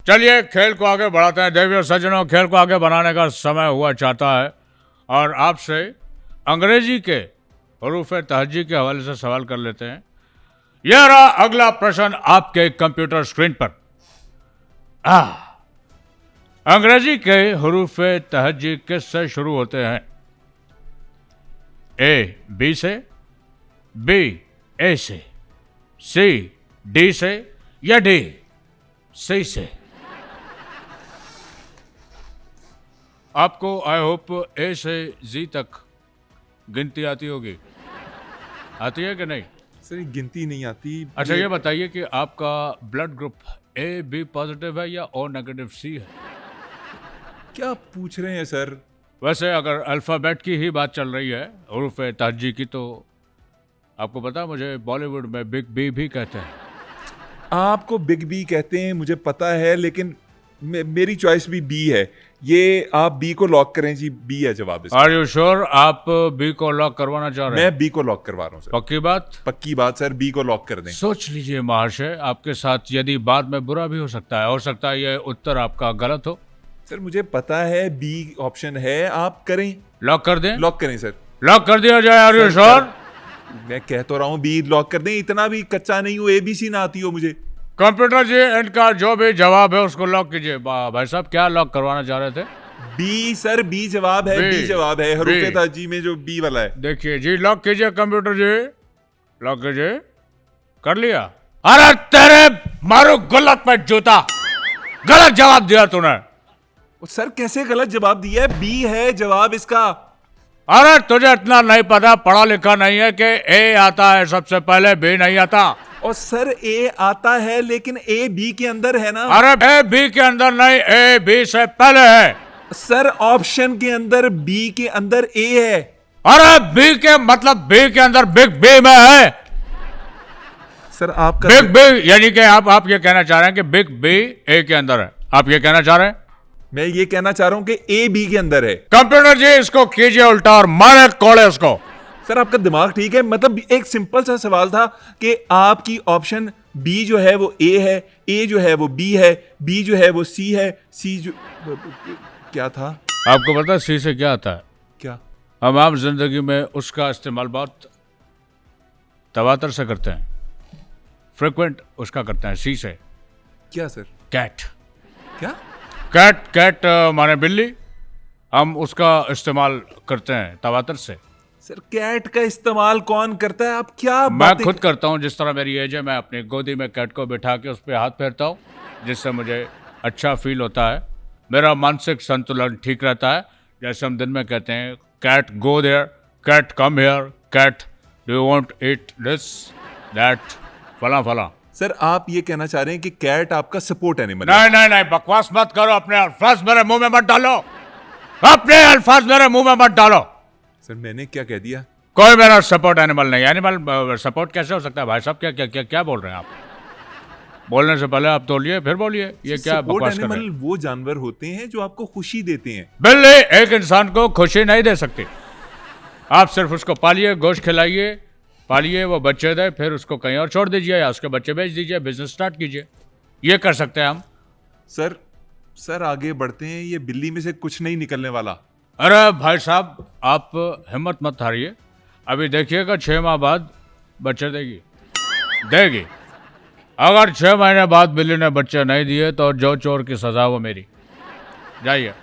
चलिए खेल को आगे बढ़ाते हैं। देवी और सज्जनों, खेल को आगे बढ़ाने का समय हुआ चाहता है और आपसे अंग्रेजी के हरूफ तहज्जी के हवाले से सवाल कर लेते हैं। यह रहा अगला प्रश्न आपके कंप्यूटर स्क्रीन पर। अंग्रेजी के हरूफ तहज्जी किससे शुरू होते हैं? ए बी से, बी ए से, सी डी से या डी सी से? आपको आई होप ए से जी तक गिनती आती होगी। आती है कि नहीं? सर गिनती नहीं आती। अच्छा ये बताइए कि आपका blood group A B positive है या ओ नेगेटिव सी है? क्या पूछ रहे हैं सर? वैसे अगर अल्फ़ाबेट की ही बात चल रही है, हरूफ तहज्जी की, तो आपको पता है मुझे बॉलीवुड में बिग बी भी कहते हैं। आपको बिग बी कहते हैं मुझे पता है, लेकिन मेरी चॉइस भी बी है। ये आप बी को लॉक करें जी, बी है जवाब इसका। आर यू श्योर आप बी को लॉक करवाना चाह रहे हैं? मैं बी को लॉक करवा रहा हूँ सर। पक्की बात? पक्की बात सर, बी को लॉक कर दें। सोच लीजिए महाशय, आपके साथ यदि बाद में बुरा भी हो सकता है यह उत्तर आपका गलत हो। सर मुझे पता है बी ऑप्शन है, आप करें। लॉक कर दें? लॉक करें सर। लॉक कर दिया जाए। Are you sure? मैं कह तो रहा हूँ बी लॉक कर दें, इतना भी कच्चा नहीं हूँ, एबीसी ना आती हो मुझे। कंप्यूटर जी इनका जो भी जवाब है उसको लॉक कीजिए। भाई साहब क्या लॉक करवाना चाह रहे थे? बी सर, बी जवाब है। बी जवाब है हरूफ तहज्जी में जो बी वाला है। देखिए जी, लॉक कीजिए कंप्यूटर जी, लॉक कीजिए। कर लिया? अरे तेरे मारो गलत पे जूता, गलत जवाब दिया तूने। सर कैसे गलत जवाब दिया है? बी है जवाब इसका। अरे तुझे इतना नहीं पता, पढ़ा लिखा नहीं है कि ए आता है सबसे पहले, बी नहीं आता। और सर ए आता है, लेकिन ए बी के अंदर है ना। अरे ए बी के अंदर नहीं, ए बी से पहले है। सर ऑप्शन के अंदर बी के अंदर ए है। अरे बी के मतलब बी के अंदर बिग बी में है। सर आपका बिग बी यानी कि आप ये कहना चाह रहे हैं कि बिग बी ए के अंदर है? आप ये कहना चाह रहे हैं? मैं ये कहना चाह रहा हूं कि ए बी के अंदर है। कंप्यूटर जी इसको कीजिए उल्टा और मारे कोड़े उसको। सर आपका दिमाग ठीक है? मतलब एक सिंपल सा सवाल था कि आपकी ऑप्शन बी जो है वो ए है, ए जो है वो बी है, बी जो है वो सी है, सी जो क्या था? आपको पता है सी से क्या आता है? क्या? हम आम जिंदगी में उसका इस्तेमाल बहुत तवातर से करते हैं, फ्रिक्वेंट उसका करते हैं। सी से क्या सर? कैट। क्या? कैट, कैट माने बिल्ली, हम उसका इस्तेमाल करते हैं तवातर से। सर कैट का इस्तेमाल कौन करता है? आप क्या मैं खुद करता हूँ। जिस तरह मेरी एज है, मैं अपनी गोदी में कैट को बिठा के उस पर हाथ फेरता हूँ, जिससे मुझे अच्छा फील होता है, मेरा मानसिक संतुलन ठीक रहता है। जैसे हम दिन में कहते हैं cat go there, cat come here, cat do you want eat this that, फला फला। सर आप ये कहना चाह रहे हैं कि कैट आपका सपोर्ट एनिमल नहीं है? नहीं नहीं, बकवास मत करो। अपने अल्फाज मेरे मुंह में मत डालो, अपने अल्फाज मेरे मुंह में मत डालो। सर मैंने क्या कह दिया? कोई मेरा सपोर्ट एनिमल नहीं। एनिमल सपोर्ट कैसे हो सकता है भाई साहब? क्या क्या क्या क्या बोल रहे हैं आप? बोलने से पहले आप तोलिए फिर बोलिए। ये क्या बकवास कर रहे हैं? एनिमल वो जानवर होते हैं जो आपको खुशी देते हैं। बिल्ली एक इंसान को खुशी नहीं दे सकती। आप सिर्फ उसको पालिए, गोश्त खिलाइए, पालिए, वो बच्चे दे, फिर उसको कहीं और छोड़ दीजिए या उसके बच्चे बेच दीजिए, बिजनेस स्टार्ट कीजिए। ये कर सकते हैं हम। सर आगे बढ़ते हैं, ये बिल्ली में से कुछ नहीं निकलने वाला। अरे भाई साहब आप हिम्मत मत हारिए, अभी देखिएगा 6 माह बाद बच्चे देगी। अगर 6 महीने बाद बिल्ली ने बच्चे नहीं दिए तो जो चोर की सजा वो मेरी। जाइए,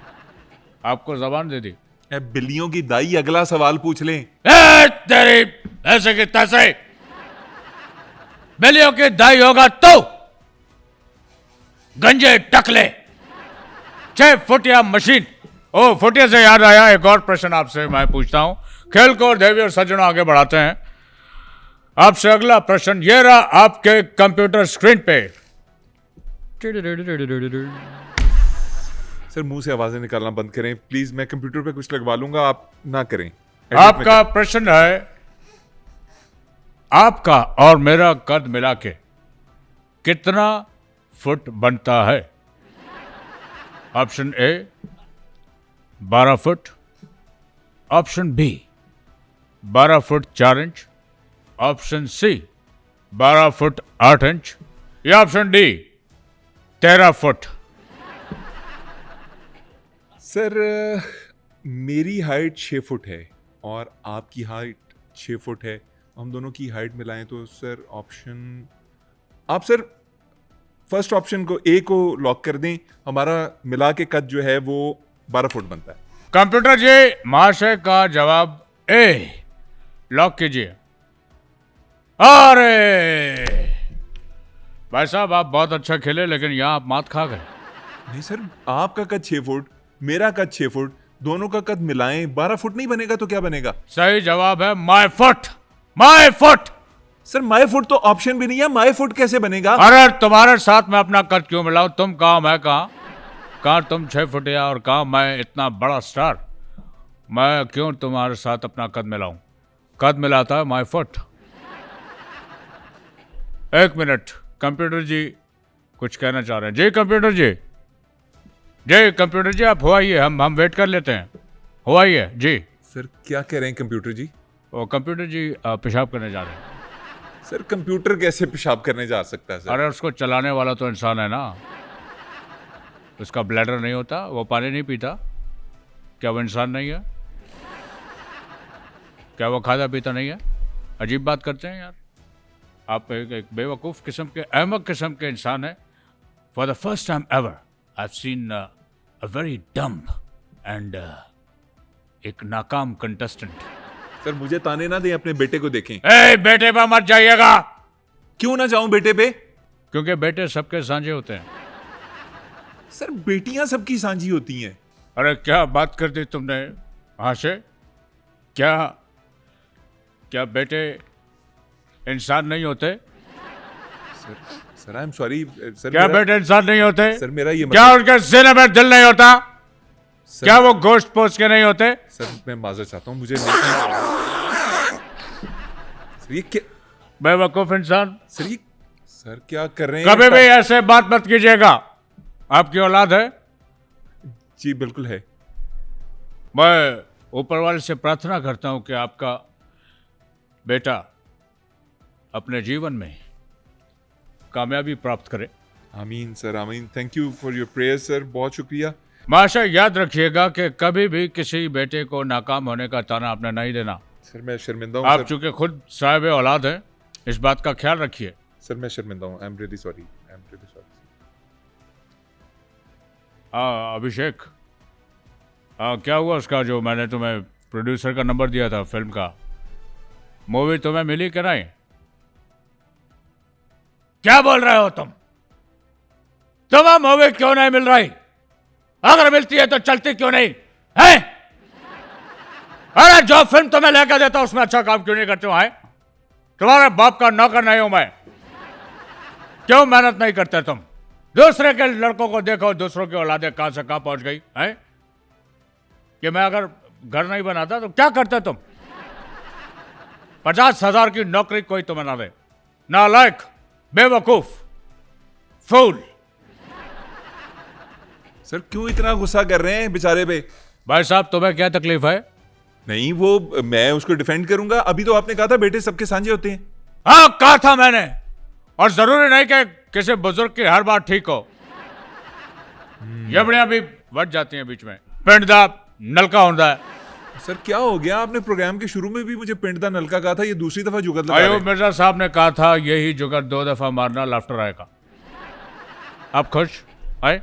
आपको जबान दे दी। बिल्लियों की दाई अगला सवाल पूछ लें। तेरी ऐसे की तैसे बिल्लियों की दाई होगा तो गंजे टकले 6 फुटिया मशीन। ओ फुटिया से याद आया, एक और प्रश्न आपसे मैं पूछता हूं। खेल को और देवी और सज्जनों आगे बढ़ाते हैं। आपसे अगला प्रश्न ये रहा आपके कंप्यूटर स्क्रीन पे। सर मुंह से आवाजें निकालना बंद करें प्लीज। मैं कंप्यूटर पे कुछ लगवा लूंगा, आप ना करें। आपका प्रश्न है, आपका और मेरा कद मिला के कितना फुट बनता है? Option A 12 foot, option B 12 foot 4 inch, option C 12 foot 8 inch या ऑप्शन डी 13 फुट सर मेरी हाइट 6 फुट है और आपकी हाइट 6 फुट है, हम दोनों की हाइट मिलाएं तो सर ऑप्शन, आप सर फर्स्ट ऑप्शन को ए को लॉक कर दें, हमारा मिला के कद जो है वो 12 फुट बनता है। कंप्यूटर जी, महाशय का जवाब ए लॉक कीजिए। अरे भाई साहब, आप बहुत अच्छा खेले, लेकिन यहाँ आप मात खा गए। नहीं सर, आपका कद 6 फुट, मेरा कद 6 फुट, दोनों का कद मिलाएं 12 फुट नहीं बनेगा तो क्या बनेगा? सही जवाब है my foot. My foot. Sir my foot तो ऑप्शन भी नहीं है, माय फुट कैसे बनेगा? अरे तुम्हारे साथ मैं अपना कद क्यों मिलाऊं? तुम कहाँ, मैं कहाँ? कहाँ तुम 6 फुटिया और कहाँ मैं इतना बड़ा स्टार? मैं क्यों तुम्हारे साथ अपना कद मिलाऊं? कद मिलाता है माय फुट। एक मिनट, कंप्यूटर जी कुछ कहना चाह रहे हैं। जी कंप्यूटर जी, जी कंप्यूटर जी, आप हो आइए, हम वेट कर लेते हैं। हो आइए जी। सर क्या कह रहे हैं कंप्यूटर जी? वो कंप्यूटर जी पेशाब करने जा रहे हैं। सर कंप्यूटर कैसे पेशाब करने जा सकता है सर? अरे उसको चलाने वाला तो इंसान है ना, उसका ब्लैडर नहीं होता, वो पानी नहीं पीता, क्या वो इंसान नहीं है? क्या वो खाता पीता नहीं है? अजीब बात करते हैं यार आप। एक बेवकूफ़ किस्म के, अहमक किस्म के इंसान है। For the first time ever I have seen a very डम एंड एक नाकाम कंटेस्टेंट। सर मुझे ताने ना दें, अपने बेटे को देखें। ए बेटे पे मत जाइएगा। क्यों ना जाऊं बेटे पे? क्योंकि बेटे सबके सांझे होते हैं। सर बेटियां सबकी सांझी होती हैं। अरे क्या बात कर दी तुमने महाशय? क्या बेटे इंसान नहीं होते? Sir I am sorry sir. क्या बेटे इंसान नहीं होते? सर मेरा ये क्या उनके सीने में दिल नहीं होता? सर, क्या वो गोश्त पोष के नहीं होते? सर मैं माजरत चाहता हूँ, मुझे नहीं। सर ये क्या? बेवकूफ इंसान, सर क्या कर रहे हैं? कभी भी ऐसे बात मत कीजिएगा। आपकी औलाद है? जी बिल्कुल है। मैं ऊपर वाले से प्रार्थना करता हूं कि आपका बेटा अपने जीवन में कामयाबी प्राप्त करे। आमीन सर, आमीन। Thank you for your prayer sir, बहुत शुक्रिया। महाशय याद रखिएगा कि कभी भी किसी बेटे को नाकाम होने का ताना आपने नहीं देना। सर मैं शर्मिंदा हूँ। आप चूंकि खुद साहिब औलाद हैं, इस बात का ख्याल रखिए। सर मैं शर्मिंदा हूँ। I am really sorry, I am really sorry. हाँ अभिषेक, हाँ क्या हुआ उसका, जो मैंने तुम्हें प्रोड्यूसर का नंबर दिया था फिल्म का, मूवी तुम्हें मिली कि नहीं? क्या बोल रहे हो तुम? तुम्हें मूवी क्यों नहीं मिल रही? अगर मिलती है तो चलती क्यों नहीं है? अरे जो फिल्म तुम्हें लेकर देता उसमें अच्छा काम क्यों नहीं करते हो? है तुम्हारे बाप का नौकर नहीं हूं मैं? क्यों मेहनत नहीं करते तुम? दूसरे के लड़कों को देखो, दूसरों की औलादें कहां से कहां पहुंच गई है। कि मैं अगर घर नहीं बनाता तो क्या करते तुम? 50,000 की नौकरी कोई तुम्हें ना दे। नालायक, बेवकूफ, फूल। सर क्यों इतना गुस्सा कर रहे हैं बेचारे पे? भाई साहब तुम्हें क्या तकलीफ है? नहीं वो मैं उसको डिफेंड करूंगा। अभी तो आपने कहा था बेटे सबके सांझे होते हैं। हाँ कहा था मैंने, और जरूरी नहीं कि किसी बुजुर्ग की हर बात ठीक हो। यमड़ियां भी बच जाती हैं बीच में। पिंड दा नलका होता है। सर क्या हो गया? आपने प्रोग्राम के शुरू में भी मुझे पिंड दा नलका कहा था, ये दूसरी दफा जुगत लगा रहे अयूब हैं। मिर्जा साहब ने कहा था यही जुगत 2 दफा मारना, लाफ्टर आएगा। आप खुश? आए